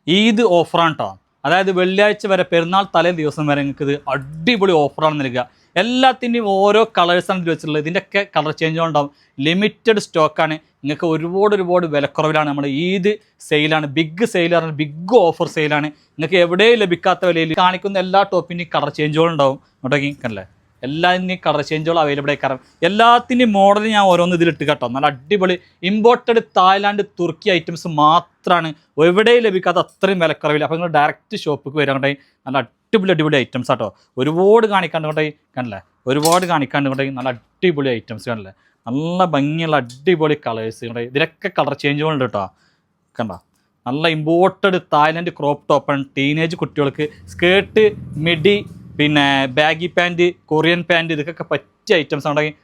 ഈദ് ഓഫറാണ് കേട്ടോ. അതായത് വെള്ളിയാഴ്ച വരെ പെരുന്നാൾ തലേ ദിവസം വരെ നിങ്ങൾക്ക് ഇത് അടിപൊളി ഓഫറാണ് നൽകുക. എല്ലാത്തിൻ്റെയും ഓരോ കളേഴ്സാണ് ഇത് വെച്ചിട്ടുള്ളത്. ഇതിൻ്റെയൊക്കെ കളർ ചേഞ്ചുകളുണ്ടാവും. ലിമിറ്റഡ് സ്റ്റോക്കാണ്. നിങ്ങൾക്ക് ഒരുപാട് വിലക്കുറവിലാണ്. നമ്മൾ ഈദ് സെയിലാണ്, ബിഗ് സെയിലാണ്, ബിഗ് ഓഫർ സെയിലാണ്. നിങ്ങൾക്ക് എവിടെയും ലഭിക്കാത്ത വിലയിൽ കാണിക്കുന്ന എല്ലാ ടോപ്പിൻ്റെയും കളർ ചേഞ്ചുകളുണ്ടാവും. ഇങ്ങോട്ടേക്ക് കണ്ടല്ലേ, എല്ലാത്തിൻ്റെയും കളർ ചേഞ്ചുകൾ അവൈലബിൾ ആയി. കാരണം എല്ലാത്തിൻ്റെയും മോഡൽ ഞാൻ ഓരോന്ന് ഇതിലിട്ട് കേട്ടോ. നല്ല അടിപൊളി ഇമ്പോർട്ടഡ് തായ്ലാൻഡ് തുർക്കി ഐറ്റംസ് മാത്രമാണ് എവിടെയും ലഭിക്കാത്ത അത്രയും വിലക്കുറവില്ല. അപ്പോൾ നിങ്ങൾ ഡയറക്റ്റ് ഷോപ്പിലേക്ക് വരാണ്ടായി. നല്ല അടിപൊളി ഐറ്റംസ് ആട്ടോ. ഒരുപാട് കാണിക്കാണ്ട് കൊണ്ടായി കണ്ടല്ലേ, നല്ല അടിപൊളി ഐറ്റംസ് കണ്ടല്ലേ, നല്ല ഭംഗിയുള്ള അടിപൊളി കളേഴ്സ് കണ്ടായി. ഇതിലൊക്കെ കളർ ചേഞ്ചുകളുണ്ട് കേട്ടോ. കണ്ട നല്ല ഇമ്പോർട്ടഡ് തായ്ലാൻഡ് ക്രോപ്പ് ടോപ്പാണ്. ടീനേജ് കുട്ടികൾക്ക് സ്കേർട്ട്, മിഡി, പിന്നെ ബാഗി പാൻറ്റ്, കൊറിയൻ പാൻറ്റ്, ഇതൊക്കെ പറ്റിയ ഐറ്റംസ് ഉണ്ടെങ്കിൽ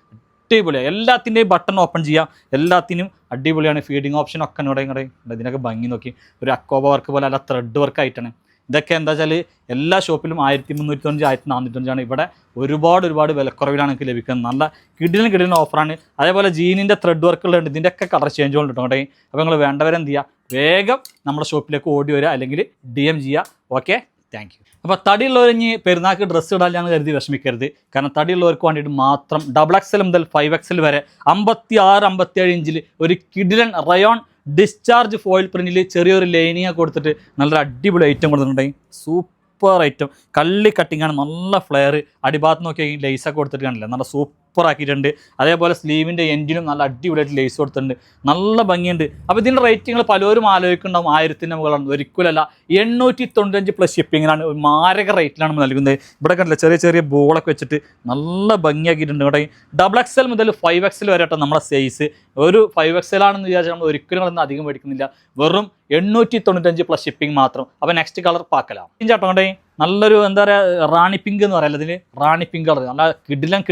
അടിപൊളിയാണ്. എല്ലാത്തിൻ്റെയും ബട്ടൺ ഓപ്പൺ ചെയ്യാം. എല്ലാത്തിനും അടിപൊളിയാണ്. ഫീഡിങ് ഓപ്ഷൻ ഒക്കെ ഇങ്ങോട്ട് ഇതിനൊക്കെ ഭംഗി നോക്കി ഒരു അക്കോബ വർക്ക് പോലെ അല്ല ത്രെഡ് വർക്ക് ആയിട്ടാണ്. ഇതൊക്കെ എന്താ വെച്ചാൽ എല്ലാ ഷോപ്പിലും 1395, 1495 ഇവിടെ ഒരുപാട് വിലക്കുറവിലാണ് നിങ്ങൾക്ക് ലഭിക്കുന്നത്. നല്ല കിടിലൻ ഓഫറാണ്. അതേപോലെ ജീനിൻ്റെ ത്രെഡ് വർക്കുകളുണ്ട്. ഇതിൻ്റെയൊക്കെ കളർ ചേഞ്ചുകൾ ഉണ്ട് കേട്ടോ. അപ്പോൾ നിങ്ങൾ വേണ്ടവരെന്ത് ചെയ്യുക, വേഗം നമ്മുടെ ഷോപ്പിലേക്ക് ഓടി വരിക, അല്ലെങ്കിൽ DM ചെയ്യുക. Okay, thank you. അപ്പോൾ തടിയുള്ളവർ ഇനി പെരുന്നാൾക്ക് ഡ്രസ്സ് ഇടാൻ കരുതി വിഷമിക്കരുത്. കാരണം തടിയുള്ളവർക്ക് വേണ്ടിയിട്ട് മാത്രം XXL മുതൽ 5XL വരെ 56-57 ഇഞ്ചിൽ ഒരു കിടിലൻ റയോൺ ഡിസ്ചാർജ് ഫോയിൽ പ്രിന്റിൽ ചെറിയൊരു ലൈനിങ് കൊടുത്തിട്ട് നല്ലൊരു അടിപൊളി ഐറ്റം കൊടുത്തിട്ടുണ്ടെങ്കിൽ സൂപ്പർ ഐറ്റം. കള്ളി കട്ടിങ്ങാണ്, നല്ല ഫ്ലെയർ. അടിഭാഗത്ത് നോക്കിയാൽ ലേസൊക്കെ കൊടുത്തിട്ട് കാണില്ല, നല്ല സൂപ്പർ ആക്കിയിട്ടുണ്ട്. അതേപോലെ സ്ലീവിൻ്റെ എൻഡിനും നല്ല അടിപൊളിയായിട്ട് ലേസ് കൊടുത്തിട്ടുണ്ട്, നല്ല ഭംഗിയുണ്ട്. അപ്പോൾ ഇതിൻ്റെ റേറ്റിങ്ങൾ പലരും ആലോചിക്കുന്നുണ്ടാവും 1000-ന്റെ മുകളാണ്. ഒരിക്കലല്ല, 895 പ്ലസ് ഷിപ്പിങ്ങിനാണ്. മാരക റേറ്റിലാണ് നമ്മൾ നൽകുന്നത്. ഇവിടെ കണ്ടില്ല, ചെറിയ ബോളൊക്കെ വെച്ചിട്ട് നല്ല ഭംഗിയാക്കിയിട്ടുണ്ട് കേട്ടോ. XXL മുതൽ 5XL വരെ കേട്ടോ നമ്മളെ സൈസ്. ഒരു 5XL ആണെന്ന് വിചാരിച്ചാൽ നമ്മൾ ഒരിക്കലും നമ്മളൊന്നും അധികം മേടിക്കുന്നില്ല. വെറും 895 പ്ലസ് ഷിപ്പിംഗ് മാത്രം. അപ്പോൾ നെക്സ്റ്റ് കളർ പാക്കലാം ചേട്ടോണ്ടേ. നല്ലൊരു എന്താ പറയുക, റാണി പിങ്ക് എന്ന് പറയാം. ഇതിന് റാണി പിങ്ക് കളർ, നല്ല കിടിലൻ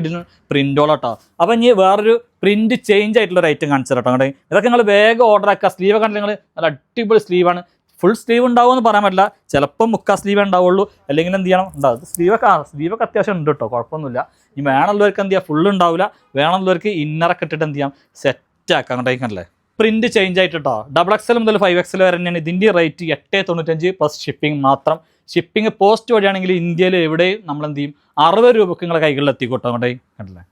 പ്രിന്റോളാട്ടോ. അപ്പോൾ ഇനി വേറൊരു പ്രിന്റ് ചേഞ്ച് ആയിട്ടുള്ള ഒരു ഐറ്റം കാണിച്ചു കേട്ടോ. അങ്ങോട്ടേ ഇതൊക്കെ നിങ്ങൾ വേഗം ഓർഡർ ആക്കുക. സ്ലീവ് കണ്ടില്ല നിങ്ങൾ, നല്ല അടിപൊളി സ്ലീവാണ്. ഫുൾ സ്ലീവ് ഉണ്ടാവുമെന്ന് പറയാൻ പറ്റില്ല, ചിലപ്പോൾ മുക്കാൽ സ്ലീവേ ഉണ്ടാവുള്ളൂ. അല്ലെങ്കിൽ എന്ത് ചെയ്യണം, ഉണ്ടാവും സ്ലീവൊക്കെ അത്യാവശ്യം ഉണ്ട് കേട്ടോ, കുഴപ്പമൊന്നുമില്ല. ഇനി വേണമുള്ളവർക്ക് എന്ത് ചെയ്യുക, ഫുള്ള് ഉണ്ടാവില്ല. വേണമുള്ളവർക്ക് ഇന്നറൊക്കെ ഇട്ടിട്ട് എന്ത് ചെയ്യാം, സെറ്റ് ആക്കാം. അങ്ങോട്ടേക്കല്ലേ പ്രിന്റ് ചേഞ്ച് ആയിട്ട് കേട്ടോ. XXL മുതൽ 5XL വരെ തന്നെയാണ്. ഇതിൻ്റെ റേറ്റ് 895 പ്ലസ് ഷിപ്പിംഗ് മാത്രം. ഷിപ്പിംഗ് പോസ്റ്റ് വഴിയാണെങ്കിൽ ഇന്ത്യയിൽ എവിടെയും നമ്മൾ എന്ത് ചെയ്യും, 60 രൂപയ്ക്ക് നിങ്ങളുടെ കൈകളിൽ എത്തിക്കോട്ടോ. അങ്ങോട്ടേ കണ്ടില്ലേ.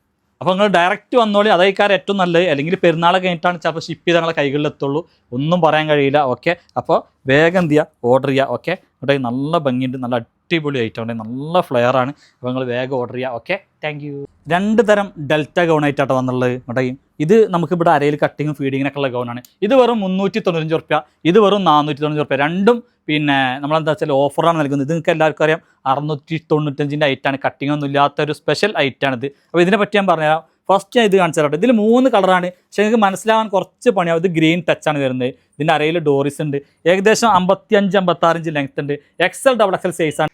അപ്പോൾ നിങ്ങൾ ഡയറക്റ്റ് വന്നോളി, അതായിക്കാരം ഏറ്റവും നല്ലത്. അല്ലെങ്കിൽ പെരുന്നാളെ കഴിഞ്ഞിട്ടാണ് ചിലപ്പോൾ ഷിപ്പ് ചെയ്ത് നിങ്ങളെ കൈകളിൽ എത്തുള്ളൂ, ഒന്നും പറയാൻ കഴിയില്ല. ഓക്കെ, അപ്പോൾ വേഗം എന്ത് ചെയ്യുക, ഓർഡർ ചെയ്യുക. ഓക്കെ, അവിടെ നല്ല ഭംഗിയുണ്ട്, നല്ല അടിപൊളി ഐറ്റം ഉണ്ട്, നല്ല ഫ്ലെയർ ആണ്. അപ്പോൾ നിങ്ങൾ വേഗം ഓർഡർ ചെയ്യുക. Okay, thank you. 2 തരം ഡെൽറ്റ ഗൗണായിട്ടാണ് വന്നുള്ളത് കേട്ടോ. ഇത് നമുക്കിവിടെ അരയിൽ കട്ടിങ്ങും ഫീഡിങ്ങിനൊക്കെ ഉള്ള ഗൗണാണ്. ഇത് വെറും 395 റുപ്യ, ഇത് വെറും 495 റുപ്യ. രണ്ടും പിന്നെ നമ്മളെന്താ വെച്ചാൽ ഓഫറാണ് നൽകുന്നത്. ഇത് നിങ്ങൾക്ക് എല്ലാവർക്കും അറിയാം, 695 ഐറ്റാണ്. കട്ടിങ് ഒന്നും ഇല്ലാത്തൊരു സ്പെഷ്യൽ ഐറ്റാണിത്. അപ്പോൾ ഇതിനെ പറ്റി ഞാൻ പറഞ്ഞുതരാം. ഫസ്റ്റ് ഞാൻ ഇത് കാണിച്ചു തരാം. ഇതിൽ 3 കളറാണ്, പക്ഷേ നിങ്ങൾക്ക് മനസ്സിലാവാൻ കുറച്ച് പണിയാവും. ഇത് ഗ്രീൻ ടച്ചാണ് വരുന്നത്. ഇതിൻ്റെ അരയിൽ ഡോറിസ് ഉണ്ട്. ഏകദേശം 55-56 ഇഞ്ച് ലെങ്ത് ഉണ്ട്. XXL സൈസാണ്.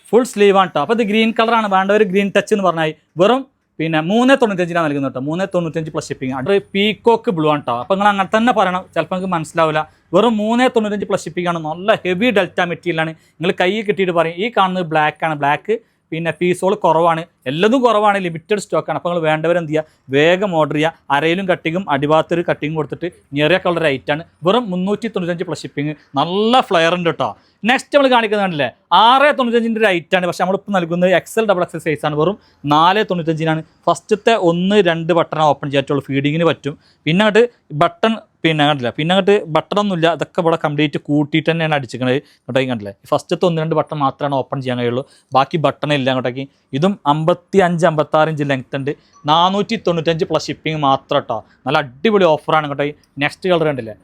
ഫുൾ സ്ലീവാണ് കേട്ടോ. അപ്പോൾ ഇത് ഗ്രീൻ കളറാണ്. വേണ്ടവർ ഗ്രീൻ ടച്ച് എന്ന് പറഞ്ഞാൽ വെറും 395 നൽകുന്നത് കേട്ടോ. 395 പ്ലസ് ഷിപ്പിംഗ്. അത് പീക്കോക്ക് ബ്ലൂ ആണ് കേട്ടോ. അപ്പോൾ നിങ്ങൾ അങ്ങനെ തന്നെ പറയണം, ചിലപ്പോൾ നിങ്ങൾക്ക് മനസ്സിലാവില്ല. വെറും 395 പ്ലസ് ഷിപ്പിംഗ് ആണ്. നല്ല ഹെവി ഡെൽറ്റ മെറ്റീരിയലാണ്. നിങ്ങൾ കൈ കിട്ടിയിട്ട് പറയും ഈ കാണുന്നത് ബ്ലാക്ക് ആണ്. ബ്ലാക്ക് പിന്നെ പീസോൾ കുറവാണ്, എല്ലതും കുറവാണ്, ലിമിറ്റഡ് സ്റ്റോക്കാണ്. അപ്പോൾ നിങ്ങൾ വേണ്ടവരെന്ത് ചെയ്യുക, വേഗം ഓർഡർ ചെയ്യുക. അരയിലും കട്ടിങ്ങും അടിഭാഗത്തൊരു കട്ടിങ്ങും കൊടുത്തിട്ട് നിയറിയ കളർ ഐറ്റാണ്. വെറും 395 പ്ലസ് ഷിപ്പിംഗ്. നല്ല ഫ്ലെയർ ഉണ്ട് കേട്ടോ. നെക്സ്റ്റ് നമ്മൾ കാണിക്കുന്നത് കണ്ടില്ലേ, 695 ഒരു ഐറ്റാണ്. പക്ഷേ നമ്മളിപ്പോൾ നൽകുന്നത് XXL സൈസാണ്. വെറും 495 ഫസ്റ്റത്തെ 1-2 ബട്ടൺ ഓപ്പൺ ചെയ്യാറ്റുള്ളൂ, ഫീഡിങ്ങിന് പറ്റും. പിന്നെ അങ്ങോട്ട് ബട്ടൺ കണ്ടില്ല, പിന്നെ അങ്ങോട്ട് ബട്ടണൊന്നുമില്ല. അതൊക്കെ ഇവിടെ കംപ്ലീറ്റ് കൂട്ടിയിട്ട് തന്നെയാണ് അടിച്ചിരിക്കുന്നത് കേട്ടോ. കണ്ടില്ലേ, ഫസ്റ്റത്തെ 1-2 ബട്ടൺ മാത്രമാണ് ഓപ്പൺ ചെയ്യാൻ കഴിയുള്ളൂ, ബാക്കി ബട്ടൺ ഇല്ല അങ്ങോട്ടേക്ക്. ഇതും 55-56 ഇഞ്ച് ലെങ്ത് ഉണ്ട്. 495 പ്ലസ് ഷിപ്പിംഗ് മാത്രം കേട്ടോ. നല്ല അടിപൊളി ഓഫറാണ് കേട്ടോ. നെക്സ്റ്റ് കളർ കണ്ടില്ലേ,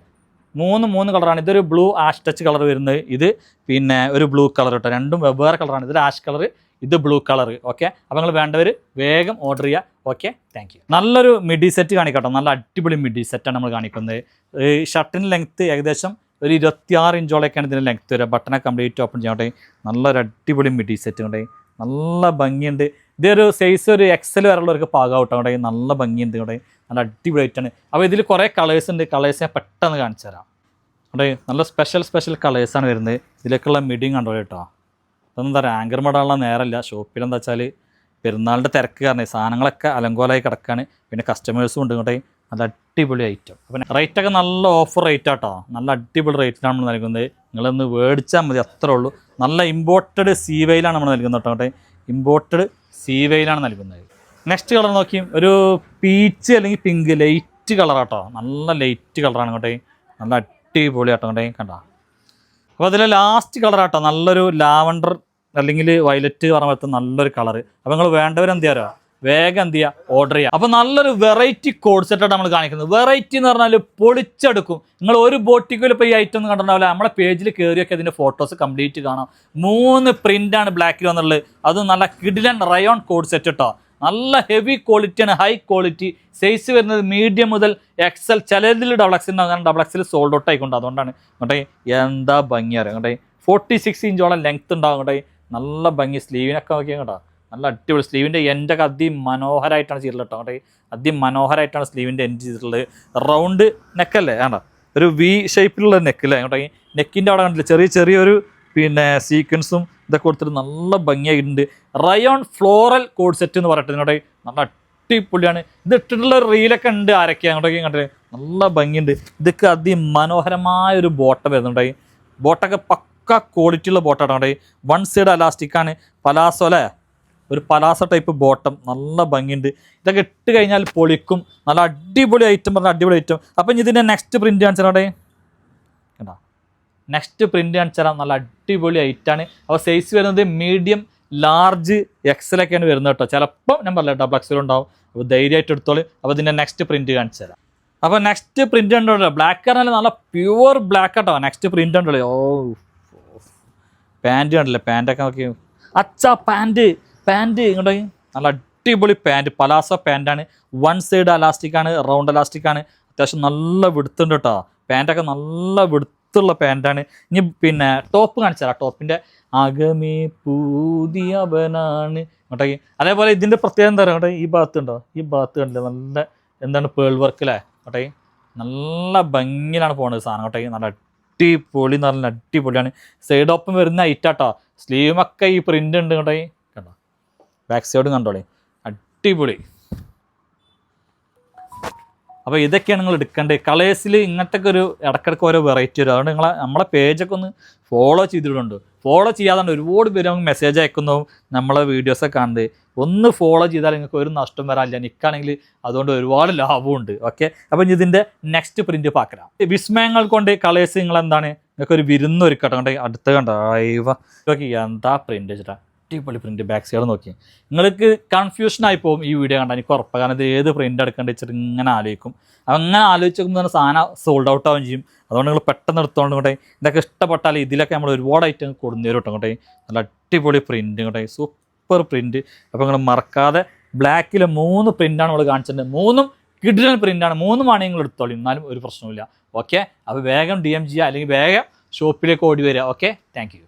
3 കളറാണ്. ഇതൊരു ബ്ലൂ ആഷ് ടച്ച് കളർ വരുന്നത്. ഇത് പിന്നെ ഒരു ബ്ലൂ കളർ കേട്ടോ. രണ്ടും വെവ്വേറെ കളറാണ്. ഇതൊരു ആഷ് കളർ, ഇത് ബ്ലൂ കളർ. ഓക്കെ, അപ്പോൾ നിങ്ങൾ വേണ്ടവർ വേഗം ഓർഡർ ചെയ്യുക. Okay, thank you. നല്ലൊരു മിഡി സെറ്റ് കാണിക്കട്ടോ. നല്ല അടിപൊളി മിഡി സെറ്റാണ് നമ്മൾ കാണിക്കുന്നത്. ഷർട്ടിന് ലെങ്ത്ത് ഏകദേശം ഒരു 26 ഇഞ്ചോളൊക്കെയാണ് ഇതിൻ്റെ ലെങ്ത്ത് വരിക. ബട്ടനെ കംപ്ലീറ്റ് ഓപ്പൺ ചെയ്യട്ടെ. നല്ലൊരു അടിപൊളി മിഡി സെറ്റ് കൊണ്ടേ, നല്ല ഭംഗിയുണ്ട്. ഇതൊരു സൈസ് ഒരു XL വരെയുള്ളവർക്ക് പാകാവട്ടോ. അവിടെ നല്ല ഭംഗിയുണ്ട്, ഇവിടെ നല്ല അടിപൊളിയായിട്ടാണ്. അപ്പോൾ ഇതിൽ കുറേ കളേഴ്സ് ഉണ്ട്. കളേഴ്സ് ഞാൻ പെട്ടെന്ന് കാണിച്ചു തരാം. അവിടെ നല്ല സ്പെഷ്യൽ കളേഴ്സാണ് വരുന്നത്. ഇതിലേക്കുള്ള മിഡിങ് കണ്ടോ കേട്ടോ. അതൊന്നും എന്താ പറയുക, ആങ്കർ മടാനുള്ള നേരമല്ല. ഷോപ്പിലെന്താ വെച്ചാൽ പെരുന്നാളിൻ്റെ തിരക്ക് കാരണം സാധനങ്ങളൊക്കെ അലങ്കോലമായി കിടക്കാണ്. പിന്നെ കസ്റ്റമേഴ്സും ഉണ്ട് ഇങ്ങോട്ടേ. നല്ല അടിപൊളി ഐറ്റം. അപ്പം റേറ്റൊക്കെ നല്ല ഓഫർ റേറ്റ് ആട്ടോ. നല്ല അടിപൊളി റേറ്റിലാണ് നമ്മൾ നൽകുന്നത്. നിങ്ങളൊന്ന് മേടിച്ചാൽ മതി, അത്രേ ഉള്ളൂ. നല്ല ഇമ്പോർട്ടഡ് സീവെയിലാണ് നമ്മൾ നൽകുന്നത് കേട്ടോ. ഇമ്പോർട്ടഡ് സീവെയിലാണ് നൽകുന്നത്. നെക്സ്റ്റ് കളർ നോക്കി, ഒരു പീച്ച് അല്ലെങ്കിൽ പിങ്ക് ലൈറ്റ് കളറാട്ടോ, നല്ല ലൈറ്റ് കളറാണ് കേട്ടോ. നല്ല അടിപൊളി ആട്ടോ കണ്ടോ. അപ്പോൾ അതിലെ ലാസ്റ്റ് കളറാട്ടോ, നല്ലൊരു ലാവണ്ടർ അല്ലെങ്കിൽ വയലറ്റ് പറഞ്ഞ നല്ലൊരു കളറ്. അപ്പോൾ നിങ്ങൾ വേണ്ടവരെന്ത് ചെയ്യാറോ വേഗം എന്ത് ചെയ്യുക, ഓർഡർ ചെയ്യുക. അപ്പോൾ നല്ലൊരു വെറൈറ്റി കോഡ് സെറ്റാണ് നമ്മൾ കാണിക്കുന്നത്. വെറൈറ്റി എന്ന് പറഞ്ഞാൽ പൊളിച്ചെടുക്കും. നിങ്ങൾ ഒരു ബോട്ടിക്കിൽ ഇപ്പോൾ ഈ ഐറ്റം ഒന്നും കണ്ടിട്ടുണ്ടാവില്ല. നമ്മളെ പേജിൽ കയറിയൊക്കെ ഇതിൻ്റെ ഫോട്ടോസ് കംപ്ലീറ്റ് കാണാം. 3 പ്രിൻ്റാണ് ബ്ലാക്കിൽ വന്നുള്ളത്. അത് നല്ല കിഡിലൻ റയോൺ കോഡ് സെറ്റ് കേട്ടോ. നല്ല ഹെവി ക്വാളിറ്റിയാണ്, ഹൈ ക്വാളിറ്റി. സൈസ് വരുന്നത് മീഡിയം മുതൽ XL, ചിലതിൽ ഡബിൾ XL സോൾഡ് ഔട്ട് ആയിക്കൊണ്ട്. അതുകൊണ്ടാണ് കേട്ടോ എന്താ ഭംഗി അറിയാം കേട്ടോ. 46 ഇഞ്ചോളം ലെങ്ത് ഉണ്ടാകും കേട്ടോ. നല്ല ഭംഗി. സ്ലീവിനൊക്കെ നോക്കിയാൽ കേട്ടോ, നല്ല അടിപൊളി. സ്ലീവിൻ്റെ എൻഡൊക്കെ അതിമനോഹരമായിട്ടാണ് ചെയ്തിട്ടുള്ളത് കേട്ടോ. അതിമനോഹരമായിട്ടാണ് സ്ലീവിൻ്റെ എൻഡ് ചെയ്തിട്ടുള്ളത്. റൗണ്ട് നെക്കല്ലേ വേണ്ട, ഒരു V ഷേപ്പിലുള്ള നെക്കല്ലേ കേട്ടോ. ഈ നെക്കിൻ്റെ അവിടെ കണ്ടില്ല ചെറിയൊരു സീക്വൻസും ഇതൊക്കെ കൊടുത്തിട്ട് നല്ല ഭംഗിയായിട്ടുണ്ട്. റയോൺ ഫ്ലോറൽ കോഡ് സെറ്റ് എന്ന് പറയട്ടെ കേട്ടോ. നല്ല അടിപൊളിയാണ്. ഇത് ഇട്ടിട്ടുള്ള ഒരു റീലൊക്കെ ഉണ്ട് ആരൊക്കെ അങ്ങോട്ടേക്ക് കണ്ടിട്ട് നല്ല ഭംഗിയുണ്ട്. ഇതൊക്കെ അതിമനോഹരമായൊരു ബോട്ട വരുന്നുണ്ടായി. ബോട്ടൊക്കെ പക്ക ക്വാളിറ്റി ഉള്ള ബോട്ടാണ് കേട്ടോ. 1 സൈഡ് അലാസ്റ്റിക്കാണ്. പലാസോ അല്ലേ, ഒരു പലാസോ ടൈപ്പ് ബോട്ടം, നല്ല ഭംഗിയുണ്ട്. ഇതൊക്കെ ഇട്ട് കഴിഞ്ഞാൽ പൊളിക്കും. നല്ല അടിപൊളി ഐറ്റം പറഞ്ഞാൽ അടിപൊളി ഐറ്റം. അപ്പം ഇനി ഇതിൻ്റെ നെക്സ്റ്റ് പ്രിൻറ്റ് കാണിച്ചാലേ കേട്ടോ. നെക്സ്റ്റ് പ്രിൻറ്റ് കാണിച്ചാൽ നല്ല അടിപൊളി ഐറ്റാണ്. അപ്പോൾ സൈസ് വരുന്നത് മീഡിയം, ലാർജ്, XL ഒക്കെയാണ് വരുന്നത് കേട്ടോ. ചിലപ്പോൾ ഞാൻ പറഞ്ഞില്ല ഡബിൾ XL ഉണ്ടാവും. അപ്പോൾ ധൈര്യമായിട്ട് എടുത്തോളൂ. അപ്പോൾ ഇതിൻ്റെ നെക്സ്റ്റ് പ്രിൻറ്റ് കാണിച്ചു തരാം. അപ്പോൾ നെക്സ്റ്റ് പ്രിൻറ്റ് ഉണ്ടല്ലോ, ബ്ലാക്ക് പറഞ്ഞാൽ നല്ല പ്യുവർ ബ്ലാക്ക് കേട്ടോ. നെക്സ്റ്റ് പ്രിൻറ്റ് ഉണ്ടല്ലോ. പാൻറ്റ് കണ്ടില്ലേ, പാൻറ്റൊക്കെ നോക്കി. അച്ഛാ പാൻറ്റ് ഇങ്ങോട്ട് നല്ല അടിപൊളി പാൻറ്റ്, പലാസോ പാൻറ്റാണ്. 1 സൈഡ് അലാസ്റ്റിക്കാണ്, റൗണ്ട് അലാസ്റ്റിക്കാണ്. അത്യാവശ്യം നല്ല വിടുത്തുണ്ട് കേട്ടോ. പാൻറ്റൊക്കെ നല്ല വിടുത്തുള്ള പാൻറ്റാണ്. ഇനി ടോപ്പ് കാണിച്ചാൽ ടോപ്പിൻ്റെ അകമേ പൂതിയവനാണ് കേട്ടോ. അതേപോലെ ഇതിൻ്റെ പ്രത്യേകത എന്താ പറയുക കേട്ടോ, ഈ ഭാഗത്ത് ഉണ്ടോ, ഈ ഭാഗത്ത് കണ്ടില്ല നല്ല എന്താണ് പേൾ വർക്ക് അല്ലേ കേട്ടോ. നല്ല ഭംഗിയിലാണ് പോകുന്നത് സാധനം കേട്ടോ. നല്ല അടിപൊളി, നല്ല അടിപൊളിയാണ്. സൈഡ് ഓപ്പൺ വരുന്ന ഐറ്റാട്ടോ. സ്ലീവൊക്കെ ഈ പ്രിൻ്റ് ഉണ്ട് കേട്ടോ. കണ്ടോ, ബാക്ക് സൈഡും കണ്ടോളേ, അടിപൊളി. അപ്പോൾ ഇതൊക്കെയാണ് നിങ്ങൾ എടുക്കേണ്ടത്. കളേഴ്സിൽ ഇങ്ങനത്തെ ഒരു ഇടയ്ക്കിടയ്ക്ക് ഓരോ വെറൈറ്റി വരും. അതുകൊണ്ട് നമ്മളെ പേജൊക്കെ ഒന്ന് ഫോളോ ചെയ്തിട്ടുണ്ട്. ഫോളോ ചെയ്യാതെ ഒരുപാട് പേര് നമുക്ക് മെസ്സേജ് അയക്കുന്നതും നമ്മളെ വീഡിയോസൊക്കെ കാണുന്നത്. ഒന്ന് ഫോളോ ചെയ്താൽ നിങ്ങൾക്ക് ഒരു നഷ്ടം വരാനില്ല. നിൽക്കുകയാണെങ്കിൽ അതുകൊണ്ട് ഒരുപാട് ലാഭമുണ്ട്. ഓക്കെ, അപ്പോൾ ഇതിൻ്റെ നെക്സ്റ്റ് പ്രിൻറ്റ് പാക്കലാം. വിസ്മയങ്ങൾ കൊണ്ട് കളേഴ്സ് നിങ്ങൾ എന്താണ് നിങ്ങൾക്ക് ഒരു വിരുന്നൊരുക്കട്ടെ കണ്ടേ. അടുത്ത കണ്ടോ, ഓക്കെ എന്താ പ്രിൻറ്റ് വെച്ചിട്ടാ, അടിപൊളി പ്രിൻറ്റ്. ബാക്ക് സൈഡ് നോക്കി നിങ്ങൾക്ക് കൺഫ്യൂഷനായി പോകും ഈ വീഡിയോ കണ്ടാൽ. എനിക്ക് ഉറപ്പാണ്, കാരണം ഇത് ഏത് പ്രിൻ്റ് എടുക്കേണ്ടത് വെച്ചിട്ട് ഇങ്ങനെ ആലോചിക്കും. അങ്ങനെ ആലോചിച്ച് നോക്കുമ്പോൾ തന്നെ സാധനം സോൾഡ് ഔട്ട് ആവുകയും ചെയ്യും. അതുകൊണ്ട് നിങ്ങൾ പെട്ടെന്ന് എടുത്തോണ്ട് കൊണ്ടേ. ഇതൊക്കെ ഇഷ്ടപ്പെട്ടാൽ ഇതിലൊക്കെ നമ്മൾ ഒരുപാട് ഐറ്റം കൊടുന്നേരും കേട്ടോ കൊണ്ടേ. നല്ല അടിപൊളി പ്രിൻറ്റ് കൊണ്ടേ, സൂപ്പർ പ്രിൻറ്റ്. അപ്പോൾ നിങ്ങൾ മറക്കാതെ ബ്ലാക്കിൽ 3 പ്രിൻ്റാണ് നമ്മൾ കാണിച്ചിട്ടുണ്ട്. 3ഉം കിഡിലൻ പ്രിൻ്റാണ്. 3 വേണമെങ്കിൽ നിങ്ങൾ എടുത്തോളൂ, എന്നാലും ഒരു പ്രശ്നമില്ല. ഓക്കെ, അപ്പോൾ വേഗം DM ചെയ്യുക, അല്ലെങ്കിൽ വേഗം ഷോപ്പിലേക്ക് ഓടി വരിക. Okay, thank you.